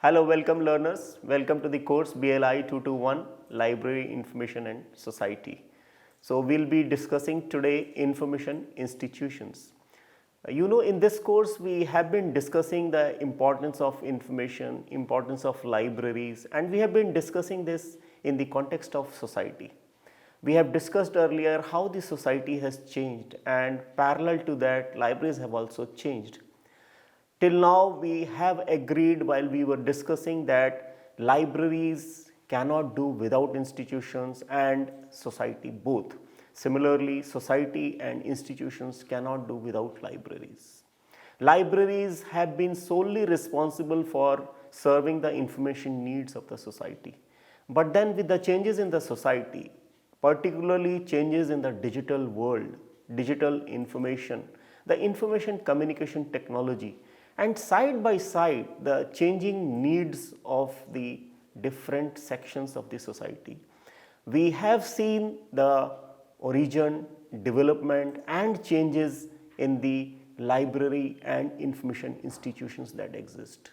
Hello, welcome learners. Welcome to the course BLI 221 Library Information and Society. So, we will be discussing today information institutions. In this course we have been discussing the importance of information, importance of libraries, and we have been discussing this in the context of society. We have discussed earlier how the society has changed, and parallel to that libraries have also changed. Till now we have agreed while we were discussing that libraries cannot do without institutions and society both. Similarly, society and institutions cannot do without libraries. Libraries have been solely responsible for serving the information needs of the society. But then with the changes in the society, particularly changes in the digital world, digital information, the information communication technology, and side by side the changing needs of the different sections of the society, we have seen the origin, development and changes in the library and information institutions that exist.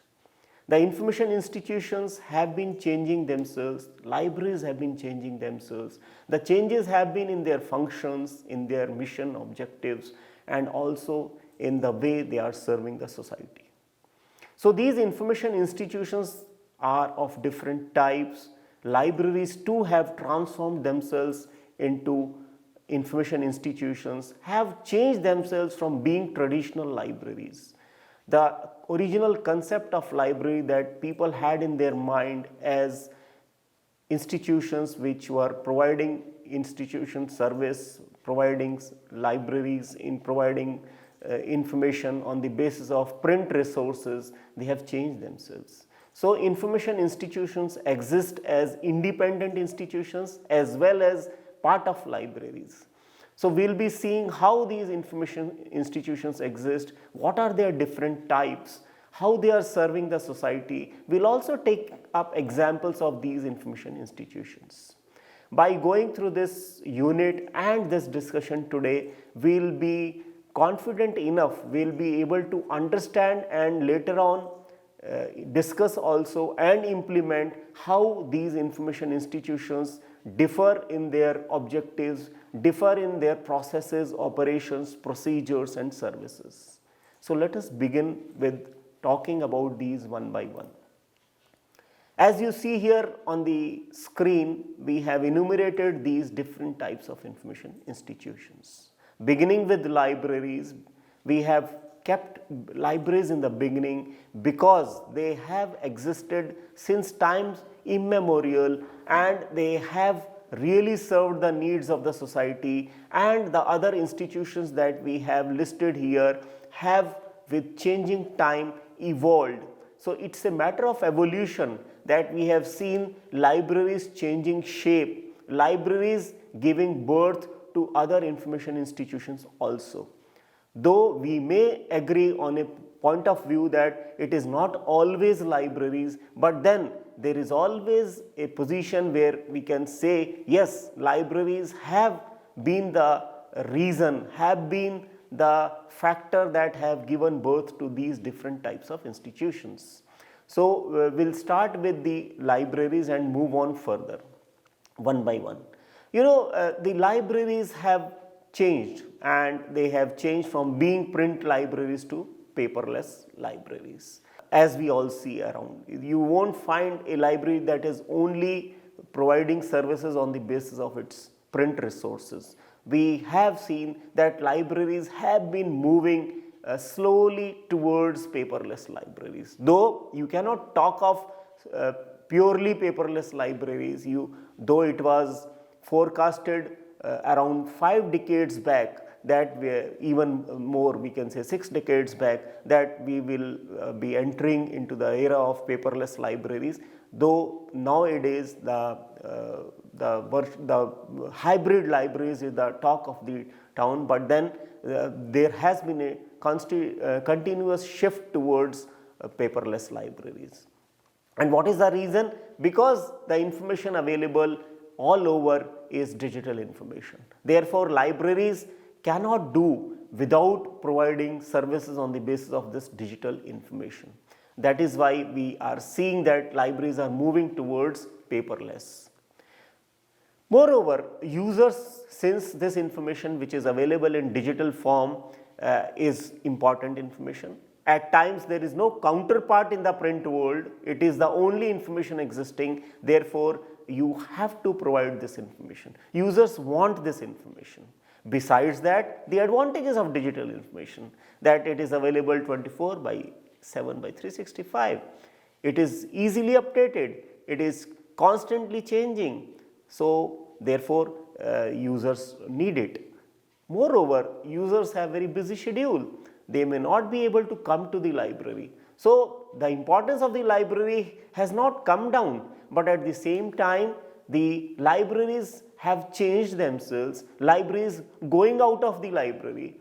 The information institutions have been changing themselves, libraries have been changing themselves. The changes have been in their functions, in their mission objectives, and also in the way they are serving the society. So, these information institutions are of different types. Libraries too have transformed themselves into information institutions, have changed themselves from being traditional libraries. The original concept of library that people had in their mind as institutions which were providing institution service, providing libraries, in providing information on the basis of print resources, they have changed themselves. So, information institutions exist as independent institutions as well as part of libraries. So, we will be seeing how these information institutions exist, what are their different types, how they are serving the society. We will also take up examples of these information institutions. By going through this unit and this discussion today, we will be confident enough, we will be able to understand and later on discuss also and implement how these information institutions differ in their objectives, differ in their processes, operations, procedures and services. So, let us begin with talking about these one by one. As you see here on the screen, we have enumerated these different types of information institutions. Beginning with libraries, we have kept libraries in the beginning because they have existed since times immemorial and they have really served the needs of the society, and the other institutions that we have listed here have with changing time evolved. So, it is a matter of evolution that we have seen libraries changing shape, libraries giving birth to other information institutions also. Though we may agree on a point of view that it is not always libraries, but then there is always a position where we can say yes, libraries have been the reason, have been the factor that have given birth to these different types of institutions. So, we will start with the libraries and move on further one by one. The libraries have changed, and they have changed from being print libraries to paperless libraries. As we all see around, you won't find a library that is only providing services on the basis of its print resources. We have seen that libraries have been moving slowly towards paperless libraries. Though you cannot talk of purely paperless libraries, though it was forecasted around 5 decades back, that even more, we can say 6 decades back, that we will be entering into the era of paperless libraries. Though nowadays the hybrid libraries is the talk of the town, but then there has been a continuous shift towards paperless libraries. And what is the reason? Because the information available all over is digital information. Therefore, libraries cannot do without providing services on the basis of this digital information. That is why we are seeing that libraries are moving towards paperless. Moreover, users, since this information which is available in digital form is important information, at times there is no counterpart in the print world, it is the only information existing, therefore you have to provide this information. Users want this information. Besides that, the advantages of digital information, that it is available 24/7 by 365, it is easily updated, it is constantly changing, so therefore users need it. Moreover, users have very busy schedule, they may not be able to come to the library. So the importance of the library has not come down, but at the same time the libraries have changed themselves, libraries going out of the library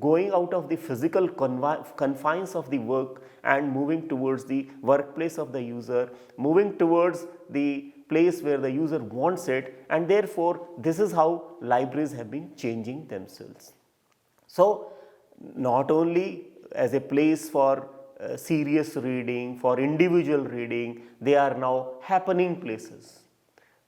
going out of the physical confines of the work and moving towards the workplace of the user, moving towards the place where the user wants it, and therefore this is how libraries have been changing themselves. So not only as a place for serious reading, for individual reading, they are now happening places.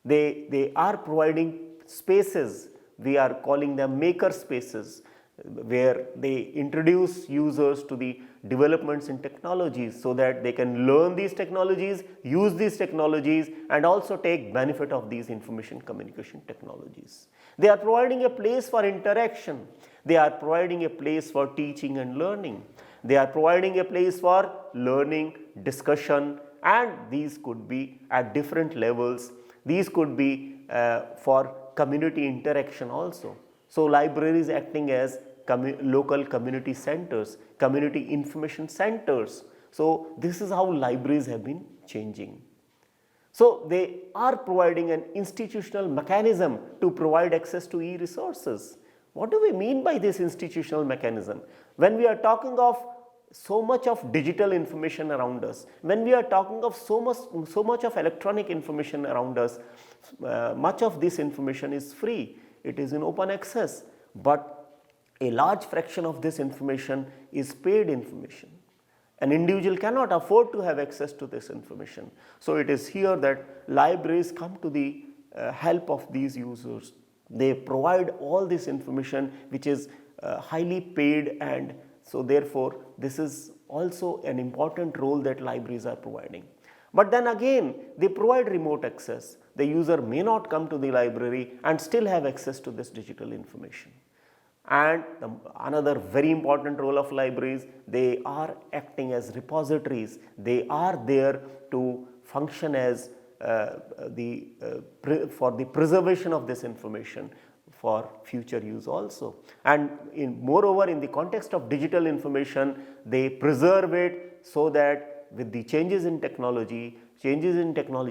They are providing spaces, we are calling them maker spaces, where they introduce users to the developments in technologies so that they can learn these technologies, use these technologies, and also take benefit of these information communication technologies. They are providing a place for interaction, they are providing a place for teaching and learning, they are providing a place for learning, discussion, and these could be at different levels. These could be for community interaction also. So libraries acting as local community centers, community information centers. So this is how libraries have been changing. So they are providing an institutional mechanism to provide access to e-resources. What do we mean by this institutional mechanism? When we are talking of so much of digital information around us, when we are talking of so much of electronic information around us, much of this information is free, it is in open access, but a large fraction of this information is paid information. An individual cannot afford to have access to this information. So it is here that libraries come to the help of these users. They provide all this information which is highly paid, and so therefore this is also an important role that libraries are providing. But then again, they provide remote access. The user may not come to the library and still have access to this digital information. And another very important role of libraries, they are acting as repositories. They are there to function as for the preservation of this information for future use also. And moreover, in the context of digital information, they preserve it so that with the changes in technology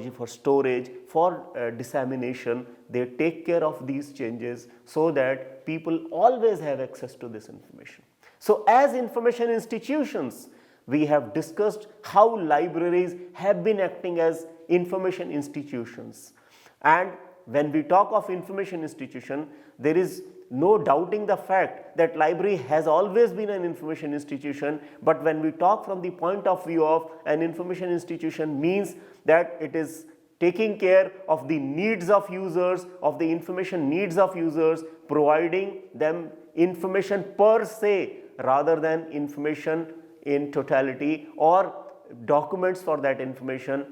for storage, for dissemination, they take care of these changes so that people always have access to this information. So as information institutions, we have discussed how libraries have been acting as information institutions. And when we talk of information institution, there is no doubting the fact that library has always been an information institution, but when we talk from the point of view of an information institution, means that it is taking care of the needs of users, of the information needs of users, providing them information per se rather than information in totality or documents for that information.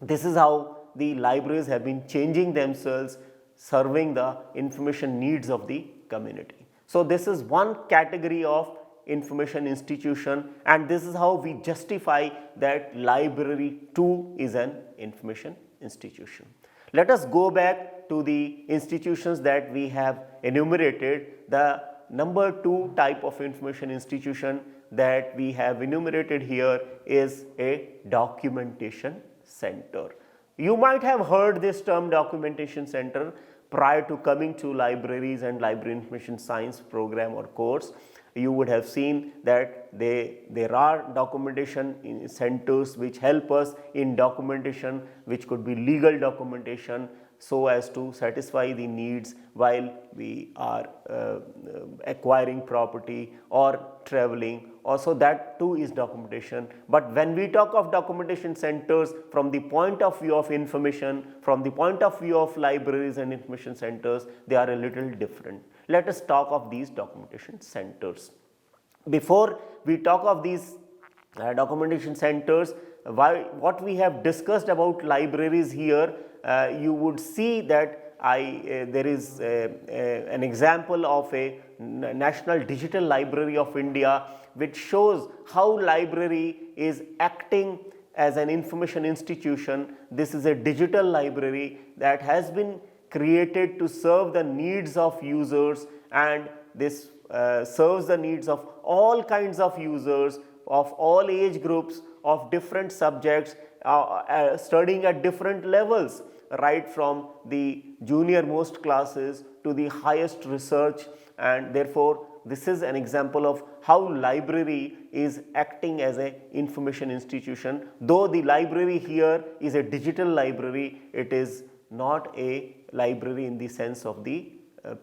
This is how the libraries have been changing themselves, serving the information needs of the community. So this is one category of information institution, and this is how we justify that library too is an information institution. Let us go back to the institutions that we have enumerated. The number 2 type of information institution that we have enumerated here is a documentation center. You might have heard this term documentation center prior to coming to libraries and library information science program or course. You would have seen that there are documentation centers which help us in documentation, which could be legal documentation, so as to satisfy the needs while we are acquiring property or traveling. Also that too is documentation. But when we talk of documentation centers from the point of view of information, from the point of view of libraries and information centers, they are a little different. Let us talk of these documentation centers. Before we talk of these documentation centers, what we have discussed about libraries here, you would see that there is an example of a National Digital Library of India, which shows how library is acting as an information institution. This is a digital library that has been created to serve the needs of users, and this serves the needs of all kinds of users of all age groups, of different subjects, studying at different levels, right from the junior most classes to the highest research. And therefore this is an example of how library is acting as an information institution. Though the library here is a digital library, it is not a library in the sense of the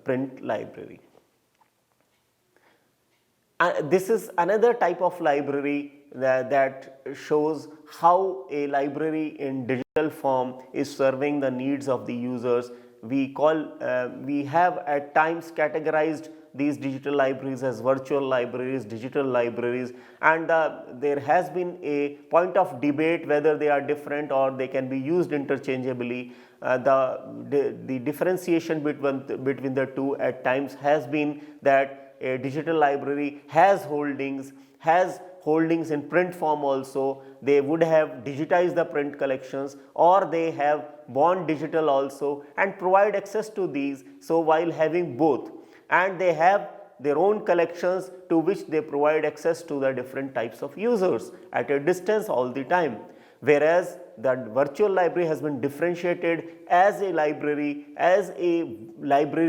print library. This is another type of library that shows how a library in digital form is serving the needs of the users. We have at times categorized these digital libraries as virtual libraries, digital libraries, and there has been a point of debate whether they are different or they can be used interchangeably. The differentiation between the two at times has been that a digital library has holdings in print form also. They would have digitized the print collections, or they have born digital also and provide access to these. So while having both, and they have their own collections to which they provide access to the different types of users at a distance all the time. Whereas the virtual library has been differentiated as a library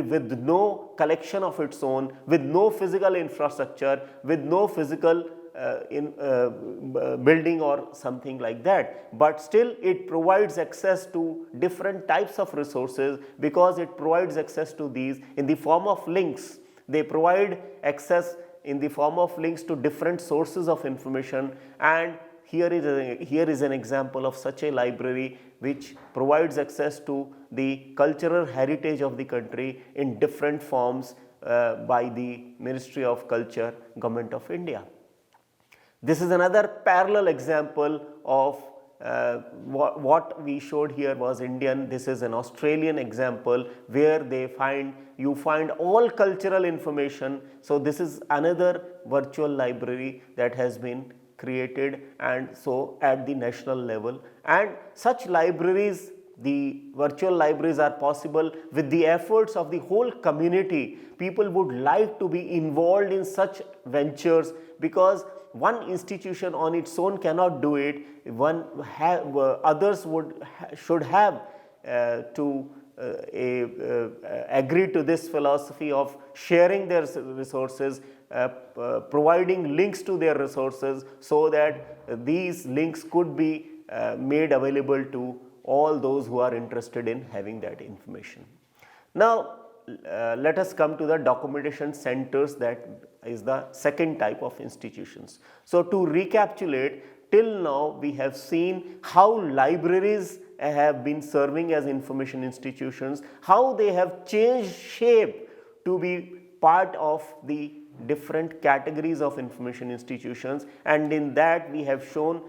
with no collection of its own, with no physical infrastructure, with no physical building or something like that, but still it provides access to different types of resources, because it provides access to these in the form of links. They provide access in the form of links to different sources of information, and here is an example of such a library which provides access to the cultural heritage of the country in different forms by the Ministry of Culture, Government of India. This is another parallel example of what we showed here was Indian. This is an Australian example where you find all cultural information. So this is another virtual library that has been created, and so at the national level. And such libraries, the virtual libraries, are possible with the efforts of the whole community. People would like to be involved in such ventures, because one institution on its own cannot do it. Others should have to agree to this philosophy of sharing their resources, providing links to their resources, so that these links could be made available to all those who are interested in having that information. Now let us come to the documentation centers, that is the second type of institutions. So to recapitulate, till now we have seen how libraries have been serving as information institutions, how they have changed shape to be part of the different categories of information institutions, and in that we have shown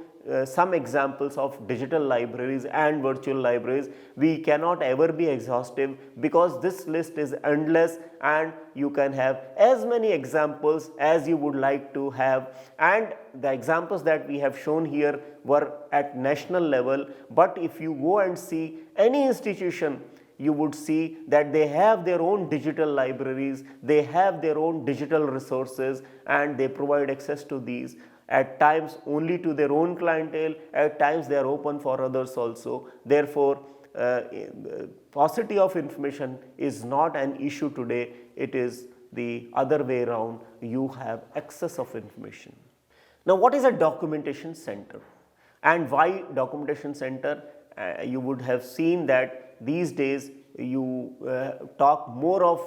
some examples of digital libraries and virtual libraries. We cannot ever be exhaustive, because this list is endless and you can have as many examples as you would like to have. And the examples that we have shown here were at national level, but if you go and see any institution, you would see that they have their own digital libraries, they have their own digital resources, and they provide access to these. At times only to their own clientele, at times they are open for others also. Therefore, paucity of information is not an issue today, it is the other way around. You have excess of information. Now what is a documentation center, and why documentation center? You would have seen that these days you talk more of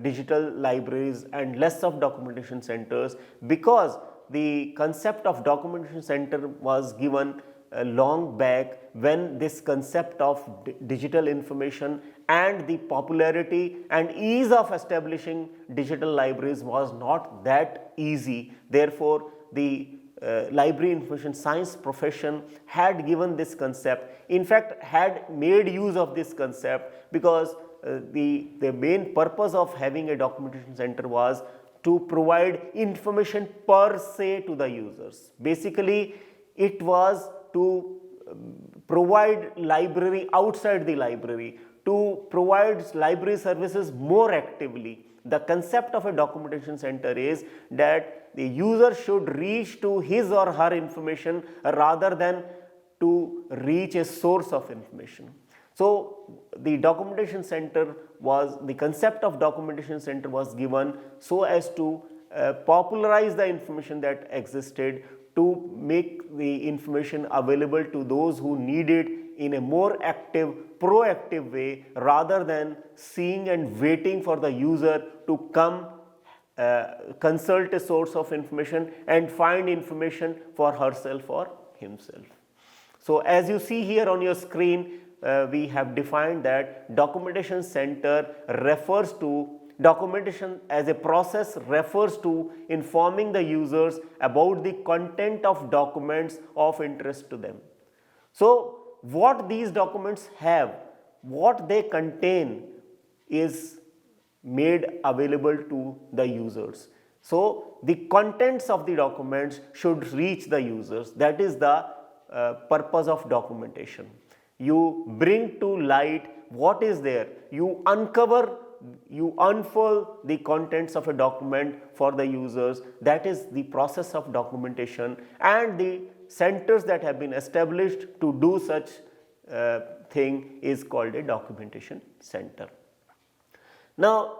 digital libraries and less of documentation centers, because the concept of documentation center was given long back, when this concept of digital information and the popularity and ease of establishing digital libraries was not that easy. Therefore, the library information science profession had given this concept, in fact had made use of this concept, because the main purpose of having a documentation center was to provide information per se to the users. Basically, it was to provide library outside the library, to provide library services more actively. The concept of a documentation center is that the user should reach to his or her information rather than to reach a source of information. So, the documentation center was, the concept of documentation center was given so as to popularize the information that existed, to make the information available to those who need it in a more active, proactive way, rather than seeing and waiting for the user to come consult a source of information and find information for herself or himself. So, as you see here on your screen, we have defined that documentation center refers to, documentation as a process refers to informing the users about the content of documents of interest to them. So, what these documents have, what they contain is made available to the users. So, the contents of the documents should reach the users. That is the purpose of documentation. You bring to light what is there, you uncover, you unfold the contents of a document for the users. That is the process of documentation, and the centers that have been established to do such thing is called a documentation center. Now,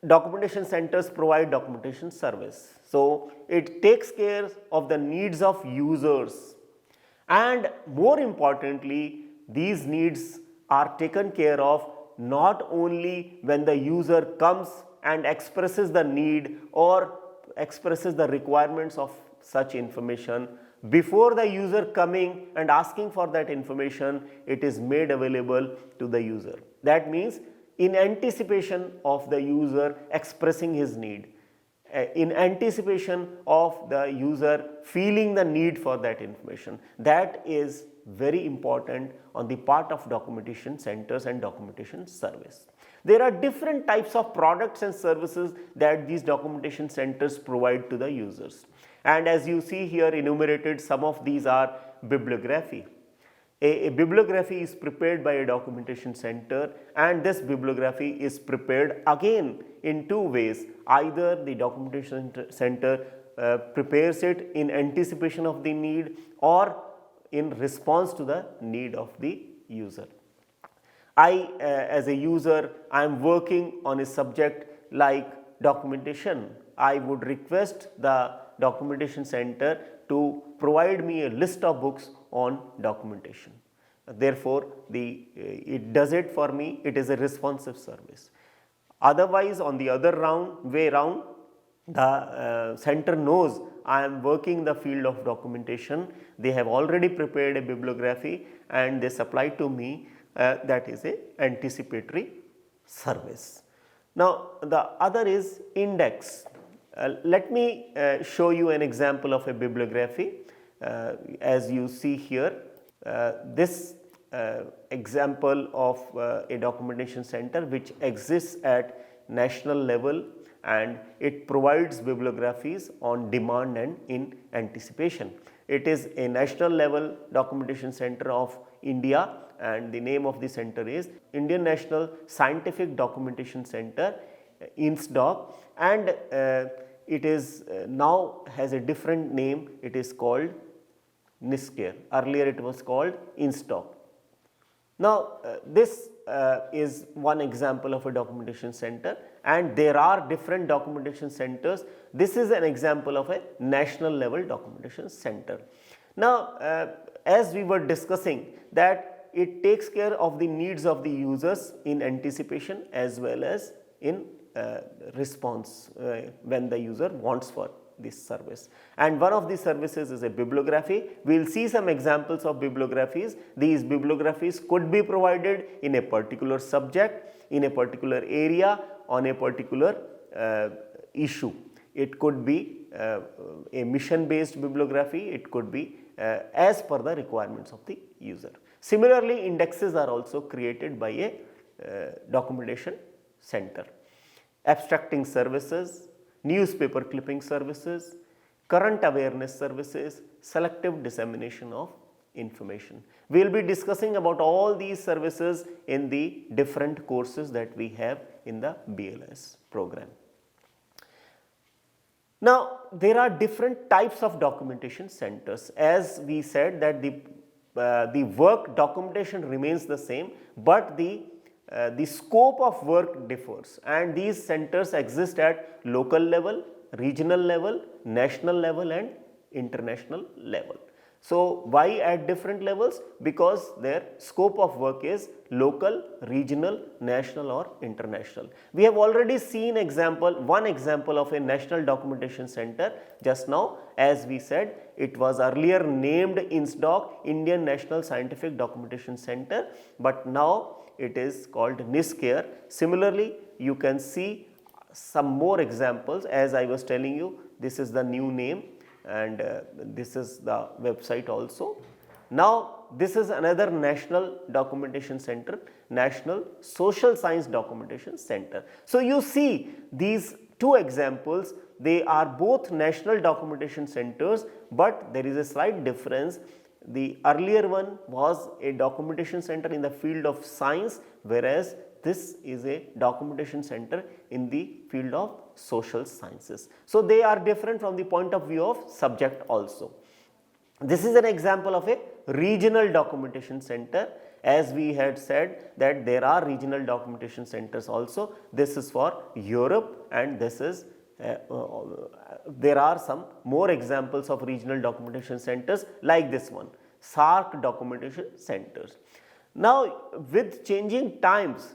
documentation centers provide documentation service. So, it takes care of the needs of users, and more importantly, these needs are taken care of not only when the user comes and expresses the need or expresses the requirements of such information. Before the user coming and asking for that information, it is made available to the user. That means, in anticipation of the user expressing his need, in anticipation of the user feeling the need for that information. That is very important on the part of documentation centers and documentation service. There are different types of products and services that these documentation centers provide to the users. And as you see here enumerated, some of these are bibliography. A bibliography is prepared by a documentation center, and this bibliography is prepared again in two ways. Either the documentation center prepares it in anticipation of the need or in response to the need of the user. As a user, I am working on a subject like documentation. I would request the documentation center to provide me a list of books on documentation. Therefore, it does it for me, it is a responsive service. Otherwise, on the other way round, the center knows I am working in the field of documentation, they have already prepared a bibliography and they supply to me, that is a anticipatory service. Now, the other is index. Let me show you an example of a bibliography. As you see here, this example of a documentation center which exists at national level, and it provides bibliographies on demand and in anticipation. It is a national level documentation center of India, and the name of the center is Indian National Scientific Documentation Center, INSDOC, and it is now has a different name. It is called NISCARE. Earlier it was called INSDOC. Now, this is one example of a documentation center, and there are different documentation centers. This is an example of a national level documentation center. Now, as we were discussing that it takes care of the needs of the users in anticipation as well as in response when the user wants for this service. And one of the services is a bibliography. We will see some examples of bibliographies. These bibliographies could be provided in a particular subject, in a particular area, on a particular issue. It could be a mission based bibliography, it could be as per the requirements of the user. Similarly, indexes are also created by a documentation center. Abstracting services, newspaper clipping services, current awareness services, selective dissemination of information. We will be discussing about all these services in the different courses that we have in the BLS program. Now, there are different types of documentation centers. As we said that the work documentation remains the same, but the scope of work differs, and these centers exist at local level, regional level, national level and international level. So, why at different levels? Because their scope of work is local, regional, national or international. We have already seen one example of a national documentation center just now. As we said, it was earlier named INSDOC, Indian National Scientific Documentation Center, but now it is called NISCARE. Similarly, you can see some more examples. As I was telling you, this is the new name and this is the website also. Now, this is another national documentation center, National Social Science Documentation Center. So, you see these two examples, they are both national documentation centers, but there is a slight difference. The earlier one was a documentation center in the field of science, whereas this is a documentation center in the field of social sciences. So, they are different from the point of view of subject also. This is an example of a regional documentation center. As we had said that there are regional documentation centers also. This is for Europe and this is there are some more examples of regional documentation centers like this one, SARC documentation centers. Now, with changing times,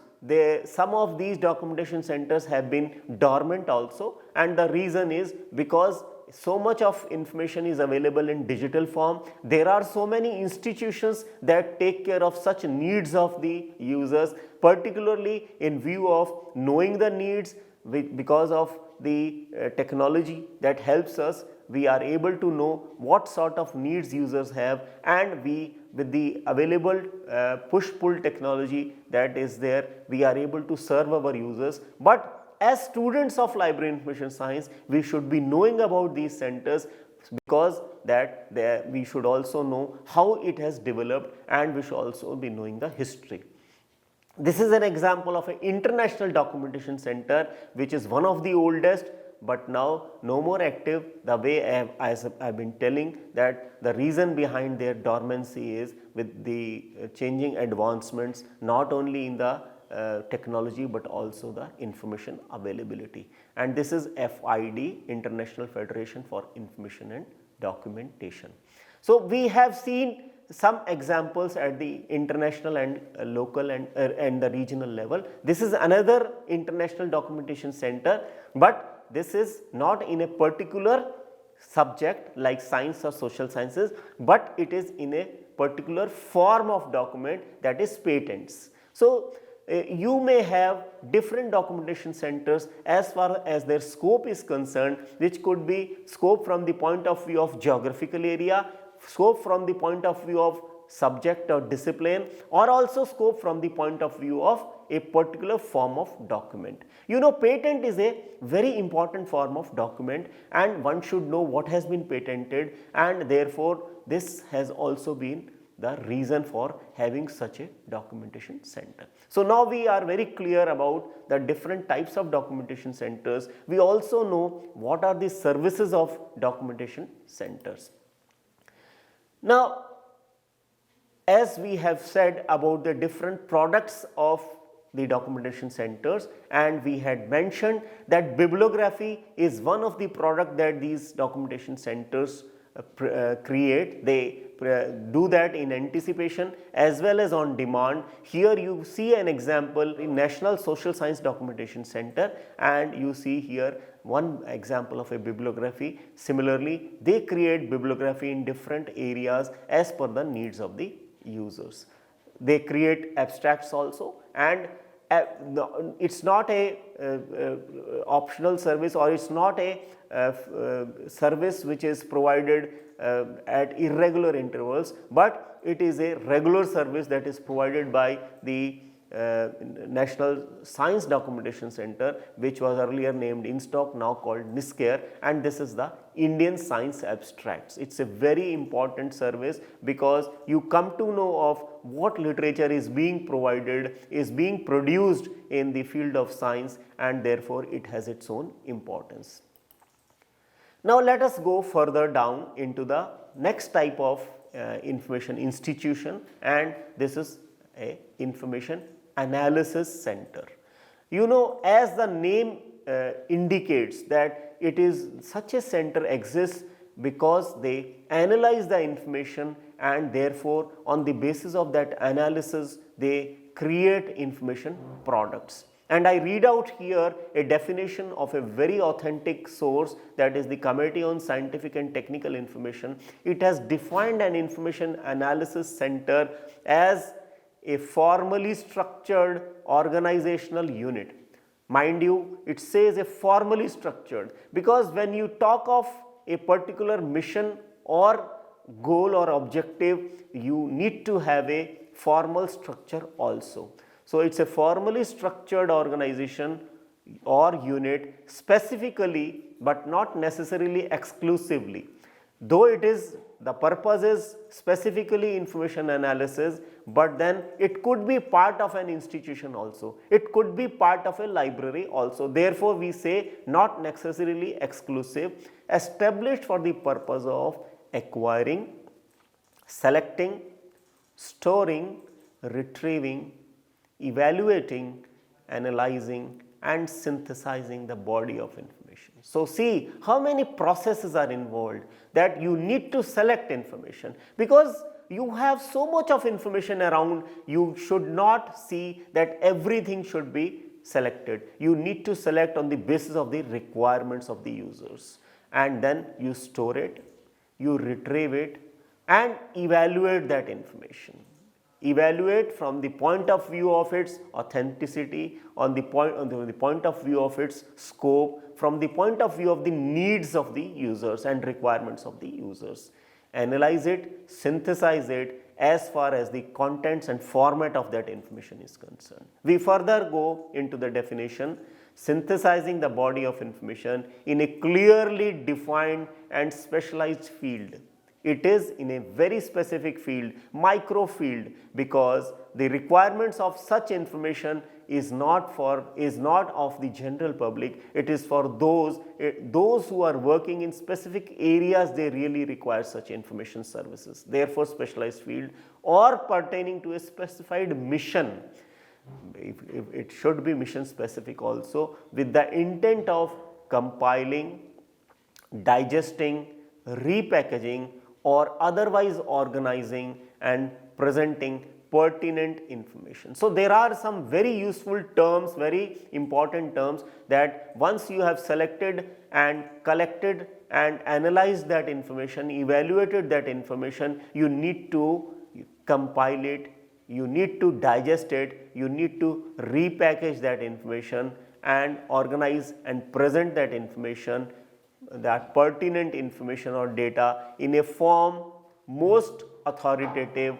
some of these documentation centers have been dormant also, and the reason is because so much of information is available in digital form. There are so many institutions that take care of such needs of the users, particularly in view of knowing the needs. Because of the technology that helps us, we are able to know what sort of needs users have, and with the available push-pull technology that is there, we are able to serve our users. But as students of library information science, we should be knowing about these centers, because we should also know how it has developed and we should also be knowing the history. This is an example of an international documentation center which is one of the oldest, but now no more active. The way I have been telling that the reason behind their dormancy is with the changing advancements not only in the technology but also the information availability. And this is FID, International Federation for Information and Documentation. So, we have seen some examples at the international and local and the regional level. This is another international documentation center, but this is not in a particular subject like science or social sciences, but it is in a particular form of document, that is patents. So, you may have different documentation centers as far as their scope is concerned, which could be scope from the point of view of geographical area, scope from the point of view of subject or discipline, or also scope from the point of view of a particular form of document. You know, patent is a very important form of document and one should know what has been patented, and therefore, this has also been the reason for having such a documentation center. So, now we are very clear about the different types of documentation centers. We also know what are the services of documentation centers. Now, as we have said about the different products of the documentation centers, and we had mentioned that bibliography is one of the product that these documentation centers create, they do that in anticipation as well as on demand. Here you see an example in National Social Science Documentation Center, and you see here one example of a bibliography. Similarly, they create bibliography in different areas as per the needs of the users. They create abstracts also, and it's not a optional service, or it's not a service which is provided at irregular intervals, but it is a regular service that is provided by the National Science Documentation Center, which was earlier named INSTOC, now called NISCARE, and this is the Indian Science Abstracts. It's a very important service because you come to know of what literature is being provided, is being produced in the field of science, and therefore it has its own importance. Now let us go further down into the next type of information institution, and this is a information analysis center. You know, as the name indicates that it is such a center exists because they analyze the information, and therefore on the basis of that analysis they create information products. And I read out here a definition of a very authentic source, that is the Committee on Scientific and Technical Information. It has defined an information analysis center as a formally structured organizational unit. Mind you, it says a formally structured, because when you talk of a particular mission or goal or objective, you need to have a formal structure also. So it's a formally structured organization or unit, specifically but not necessarily exclusively. Though it is, the purpose is specifically information analysis, but then it could be part of an institution also. It could be part of a library also. Therefore, we say not necessarily exclusive, established for the purpose of acquiring, selecting, storing, retrieving, evaluating, analyzing, and synthesizing the body of information. So see how many processes are involved, that you need to select information, because you have so much of information around. You should not see that everything should be selected. You need to select on the basis of the requirements of the users, and then you store it, you retrieve it, and evaluate that information. Evaluate from the point of view of its authenticity, on the point of view of its scope, from the point of view of the needs of the users and requirements of the users. Analyze it, synthesize it as far as the contents and format of that information is concerned. We further go into the definition, synthesizing the body of information in a clearly defined and specialized field. It is in a very specific field, micro field, because the requirements of such information is not of the general public. It is for those who are working in specific areas. They really require such information services. Therefore, specialized field or pertaining to a specified mission. If it should be mission specific also, with the intent of compiling, digesting, repackaging, or otherwise organizing and presenting pertinent information. So there are some very useful terms, very important terms, that once you have selected and collected and analyzed that information, evaluated that information, you need to compile it, you need to digest it, you need to repackage that information and organize and present that information, that pertinent information or data, in a form most authoritative,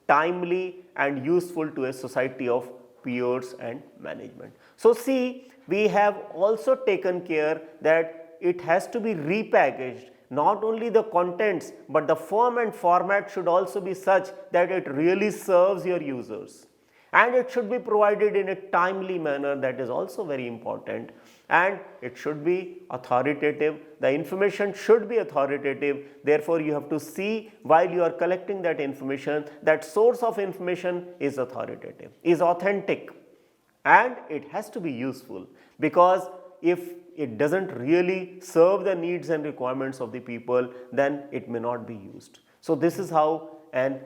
timely, and useful to a society of peers and management. So see, we have also taken care that it has to be repackaged. Not only the contents, but the form and format should also be such that it really serves your users, and it should be provided in a timely manner. That is also very important, and it should be authoritative. The information should be authoritative. Therefore, you have to see, while you are collecting that information, that source of information is authoritative, is authentic, and it has to be useful, because if it doesn't really serve the needs and requirements of the people, then it may not be used. So this is how an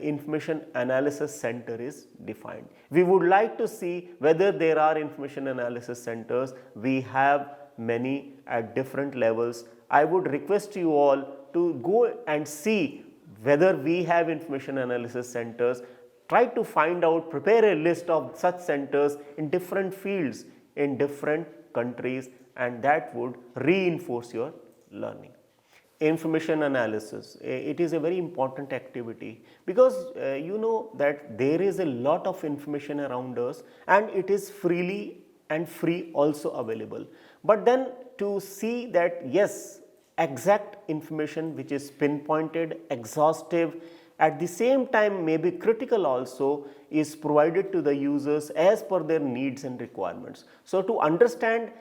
information analysis center is defined. We would like to see whether there are information analysis centers. We have many at different levels. I would request you all to go and see whether we have information analysis centers. Try to find out, prepare a list of such centers in different fields, in different countries, and that would reinforce your learning. Information analysis, it is a very important activity, because you know that there is a lot of information around us and it is freely and free also available. But then to see that yes, exact information which is pinpointed, exhaustive, at the same time may be critical also, is provided to the users as per their needs and requirements. So to understand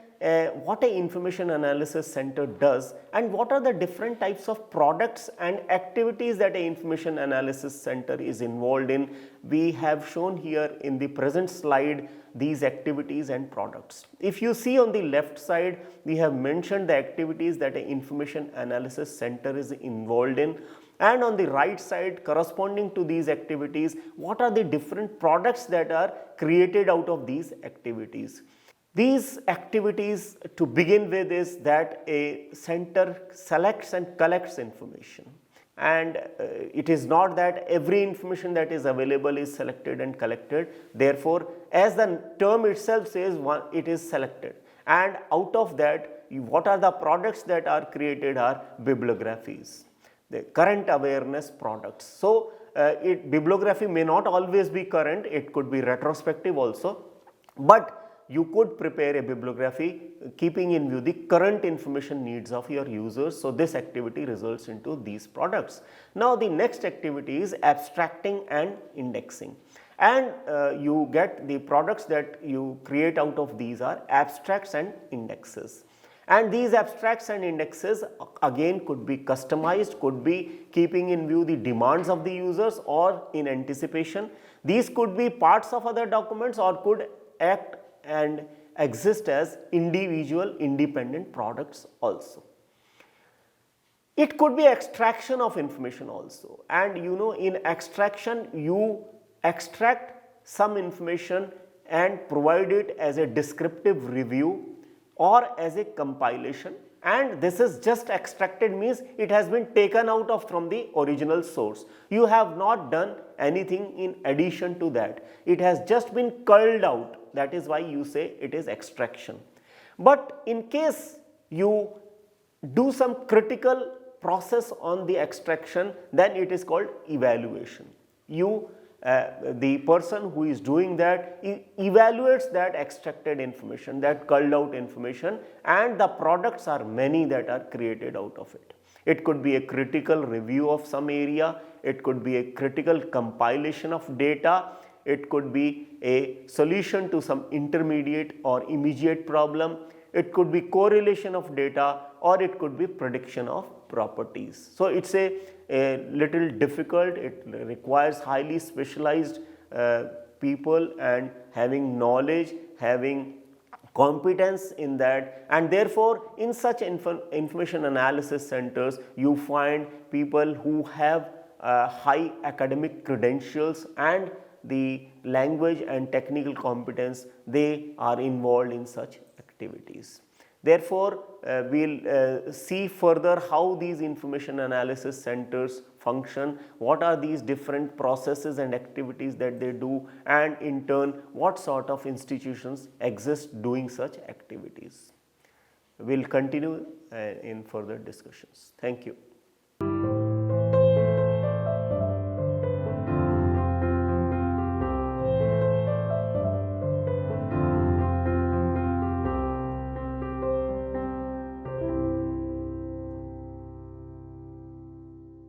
what a information analysis center does and what are the different types of products and activities that a information analysis center is involved in, we have shown here in the present slide these activities and products. If you see on the left side, we have mentioned the activities that an information analysis center is involved in, and on the right side, corresponding to these activities, what are the different products that are created out of these activities. These activities, to begin with, is that a center selects and collects information, and it is not that every information that is available is selected and collected. Therefore, as the term itself says, it is selected, and out of that, what are the products that are created are bibliographies, the current awareness products. So bibliography may not always be current, it could be retrospective also, but you could prepare a bibliography keeping in view the current information needs of your users. So this activity results into these products. Now the next activity is abstracting and indexing, and you get the products that you create out of these are abstracts and indexes. And these abstracts and indexes again could be customized, could be keeping in view the demands of the users or in anticipation. These could be parts of other documents or could act and exist as individual independent products also. It could be extraction of information also, and you know, in extraction you extract some information and provide it as a descriptive review or as a compilation, and this is just extracted means it has been taken out of from the original source. You have not done anything in addition to that, it has just been culled out. That is why you say it is extraction. But in case you do some critical process on the extraction, then it is called evaluation. The person who is doing that evaluates that extracted information, that culled out information, and the products are many that are created out of it. It could be a critical review of some area, it could be a critical compilation of data, it could be a solution to some intermediate or immediate problem, it could be correlation of data, or it could be prediction of properties. So it is a little difficult, it requires highly specialized people and having knowledge, having competence in that, and therefore in such information analysis centers you find people who have high academic credentials and the language and technical competence, they are involved in such activities. Therefore, we will see further how these information analysis centers function, what are these different processes and activities that they do, and in turn what sort of institutions exist doing such activities. We will continue in further discussions. Thank you.